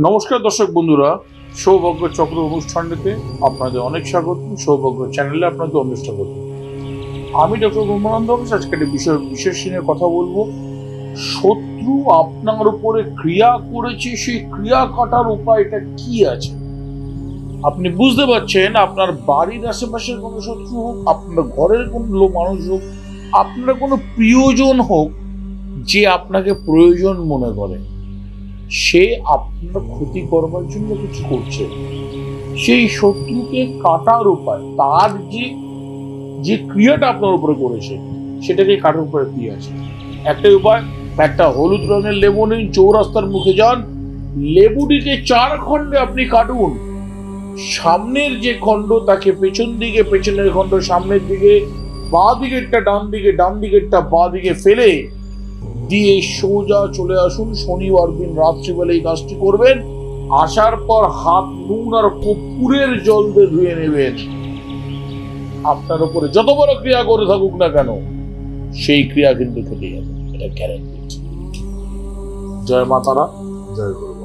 নমস্কার দর্শক বন্ধুরা, সৌভাগ্য চক্র অনুষ্ঠানটিতে আপনাদের অনেক স্বাগত। সৌভাগ্য চ্যানেলে আপনাদের অনেক স্বাগত। আমি ডক্টর ব্রহ্মানন্দ ঘোষ। আজকে একটা বিষয় বিশেষ নিয়ে কথা বলবো। শত্রু আপনার উপরে ক্রিয়া করেছে, সেই ক্রিয়া কাটার উপায়টা কি আছে? আপনি বুঝতে পারছেন, আপনার বাড়ির আশেপাশের কোনো শত্রু হোক, আপনার ঘরের কোনো মানুষ হোক, আপনার কোনো প্রিয়জন হোক, যে আপনাকে প্রয়োজন মনে করে, সে আপনার ক্ষতি করবার জন্য কিছু করছে, সেই শত্রুকে কাটার উপায়, তার যে যে ক্রিয়াটা আপনার উপরে করেছে সেটাকে কাটার উপরে কি আছে? একটা উপায়, একটা হলুদ রঙের লেবু নিন, চৌরাস্তার মুখে যান, লেবুটিকে 4 খণ্ডে আপনি কাটুন। সামনের যে খণ্ড তাকে পেছন দিকে, পেছনের খণ্ড সামনের দিকে, বাঁ দিকেরটা ডান দিকে, ডান দিকেরটা বাঁ দিকে ফেলে দিয়ে সোজা চলে আসুন। শনিবার দিন রাত্রিবেলা এই কাজটি করবেন। আসার পর হাত নুন আর কর্পূরের জল দিয়ে ধুয়ে নেবেন। আপনার উপরে যত বড় ক্রিয়া করে থাকুক না কেন, সেই ক্রিয়া কিন্তু কেটে যাবে, এটা গ্যারান্টি। জয় মা তারা, জয় গুরু।